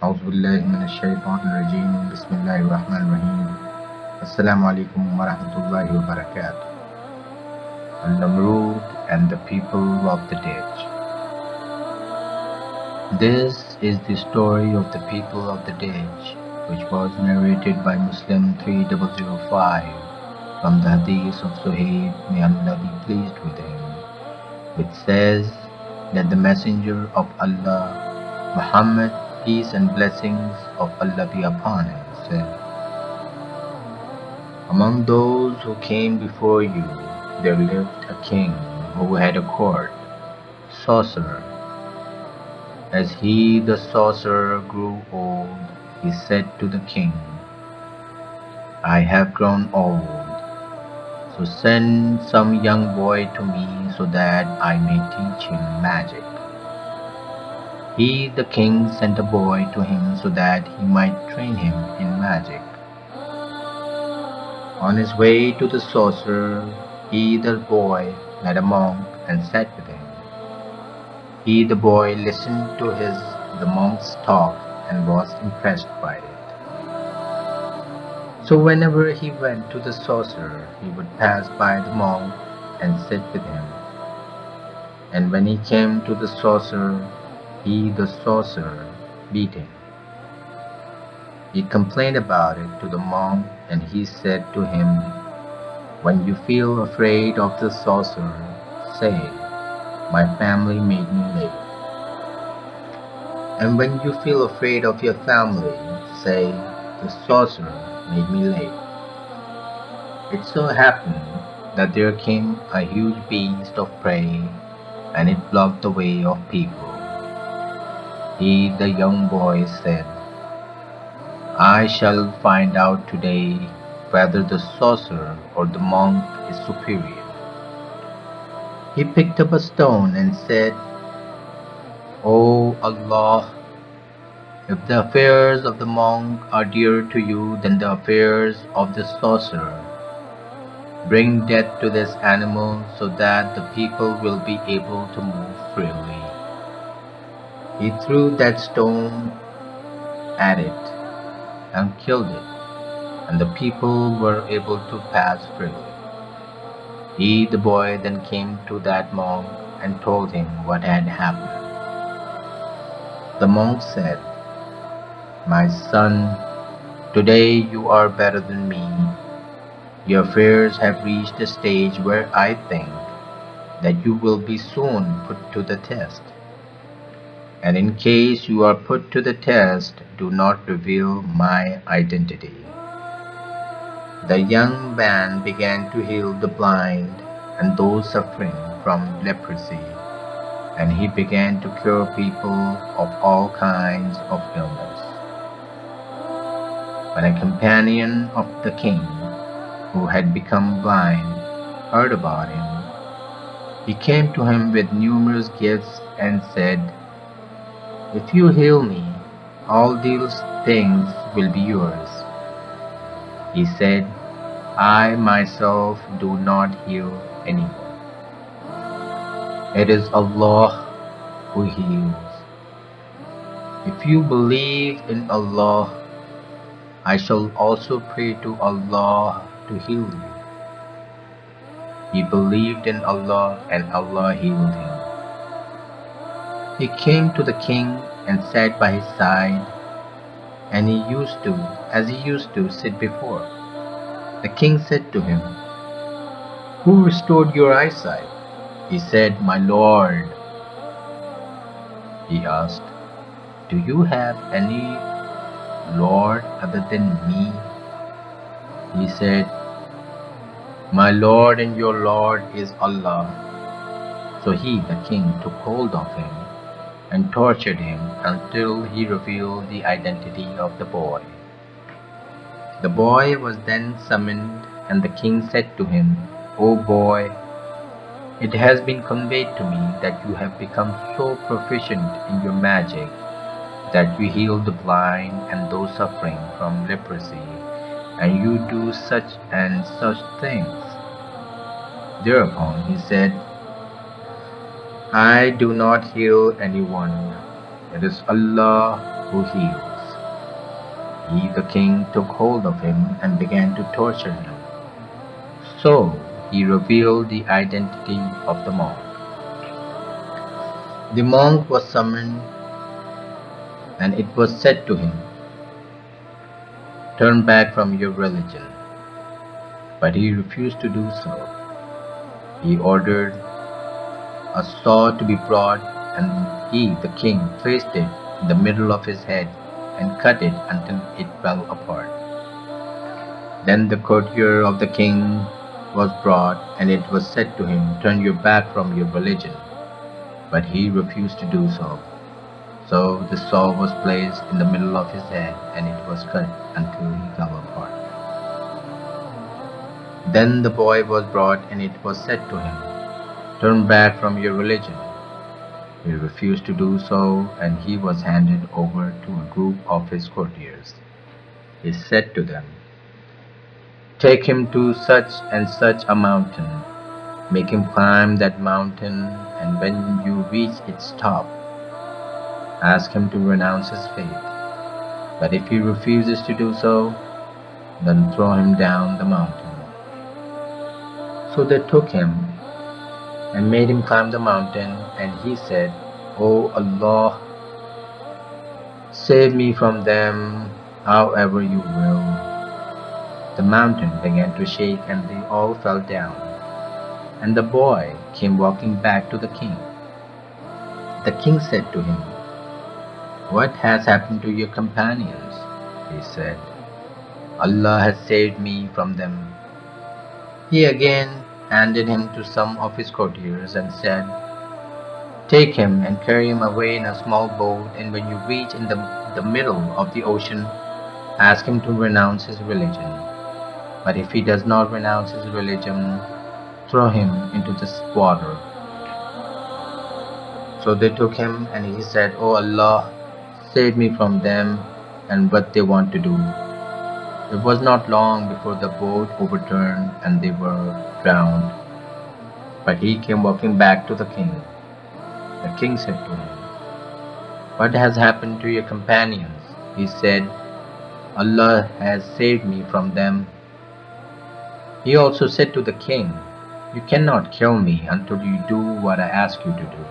أعوذ بالله من الشيطان الرجيم بسم الله الرحمن الرحيم Assalamu alaikum wa rahmatullahi wa barakatuh. Namrood and the people of the ditch. This is the story of the people of the ditch, which was narrated by Muslim 3005 from the Hadith of Suhaib, may Allah be pleased with him, which says that the Messenger of Allah, Muhammad, peace and blessings of Allah be upon him, said, among those who came before you, there lived a king who had a court, sorcerer. As he, the sorcerer, grew old, he said to the king, I have grown old, so send some young boy to me so that I may teach him magic. He, the king, sent a boy to him so that he might train him in magic. On his way to the sorcerer, he, the boy, met a monk and sat with him. He, the boy, listened to the monk's talk and was impressed by it. So whenever he went to the sorcerer, he would pass by the monk and sit with him. And when he came to the sorcerer, he, the sorcerer, beat him. He complained about it to the monk, and he said to him, when you feel afraid of the sorcerer, say, my family made me late. And when you feel afraid of your family, say, the sorcerer made me late. It so happened that there came a huge beast of prey, and it blocked the way of people. He, the young boy, said, I shall find out today whether the sorcerer or the monk is superior. He picked up a stone and said, O Allah, if the affairs of the monk are dearer to you than the affairs of the sorcerer, bring death to this animal so that the people will be able to move freely. He threw that stone at it and killed it, and the people were able to pass freely. He, the boy, then came to that monk and told him what had happened. The monk said, my son, today you are better than me. Your affairs have reached a stage where I think that you will be soon put to the test. And in case you are put to the test, do not reveal my identity. The young man began to heal the blind and those suffering from leprosy, and he began to cure people of all kinds of illness. When a companion of the king, who had become blind, heard about him, he came to him with numerous gifts and said, if you heal me, all these things will be yours. He said, I myself do not heal anyone. It is Allah who heals. If you believe in Allah, I shall also pray to Allah to heal you. He believed in Allah and Allah healed him. He came to the king and sat by his side, and he used to sit before. The king said to him, who restored your eyesight? He said, my lord. He asked, do you have any lord other than me? He said, my lord and your lord is Allah. So he, the king, took hold of him and tortured him until he revealed the identity of the boy. The boy was then summoned, and the king said to him, O boy, it has been conveyed to me that you have become so proficient in your magic that you heal the blind and those suffering from leprosy, and you do such and such things. Thereupon he said, I do not heal anyone. It is Allah who heals. He, the king, took hold of him and began to torture him. So he revealed the identity of the monk. The monk was summoned, and it was said to him, "Turn back from your religion." But he refused to do so. He ordered a saw to be brought, and he, the king, placed it in the middle of his head and cut it until it fell apart. Then the courtier of the king was brought, and it was said to him, "Turn your back from your religion." But he refused to do so. So the saw was placed in the middle of his head, and it was cut until he fell apart. Then the boy was brought, and it was said to him, "Turn back from your religion." He refused to do so, and he was handed over to a group of his courtiers. He said to them, "Take him to such and such a mountain. Make him climb that mountain, and when you reach its top, ask him to renounce his faith. But if he refuses to do so, then throw him down the mountain." So they took him and made him climb the mountain, and he said, "O Allah, save me from them however you will." The mountain began to shake, and they all fell down. And the boy came walking back to the king. The king said to him, "What has happened to your companions?" He said, "Allah has saved me from them." He again handed him to some of his courtiers and said, "Take him and carry him away in a small boat, and when you reach in the middle of the ocean, ask him to renounce his religion. But if he does not renounce his religion, throw him into the water." So they took him, and he said, "O Allah, save me from them and what they want to do." It was not long before the boat overturned and they were drowned. But he came walking back to the king. The king said to him, "What has happened to your companions?" He said, "Allah has saved me from them." He also said to the king, "You cannot kill me until you do what I ask you to do."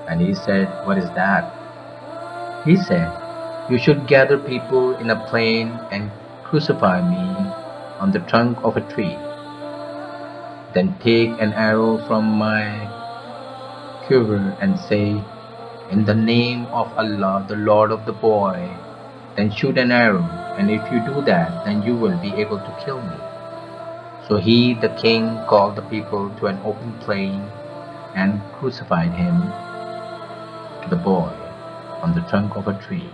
And he said, "What is that?" He said, "You should gather people in a plain and crucify me on the trunk of a tree. Then take an arrow from my quiver and say, 'In the name of Allah, the Lord of the boy,' then shoot an arrow, and if you do that, then you will be able to kill me." So he, the king, called the people to an open plain and crucified him, the boy, on the trunk of a tree.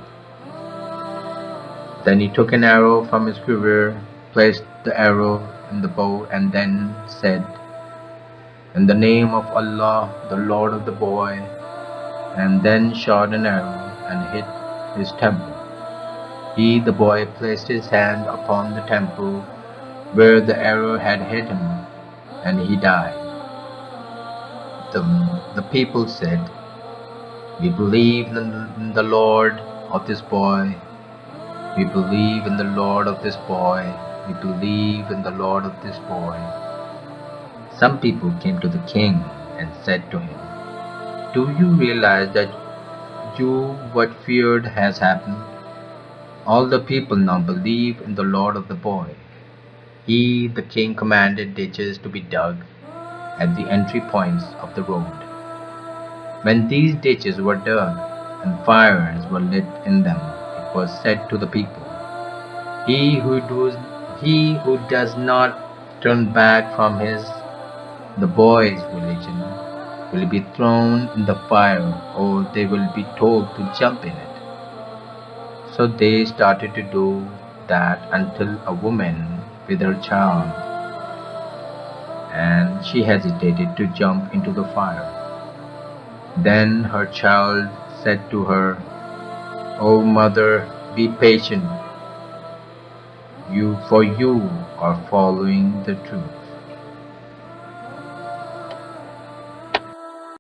Then he took an arrow from his quiver, placed the arrow in the bow, and then said, "In the name of Allah, the Lord of the boy," and then shot an arrow and hit his temple. He, the boy, placed his hand upon the temple where the arrow had hit him, and he died. The people said, "We believe in the Lord of this boy. We believe in the Lord of this boy. We believe in the Lord of this boy." Some people came to the king and said to him, "Do you realize that what feared has happened? All the people now believe in the Lord of the boy." He, the king, commanded ditches to be dug at the entry points of the road. When these ditches were dug and fires were lit in them, it was said to the people, He who does not turn back from the boy's religion will be thrown in the fire, or they will be told to jump in it." So they started to do that until a woman with her child, and she hesitated to jump into the fire. Then her child said to her, "O mother, be patient, for you are following the truth."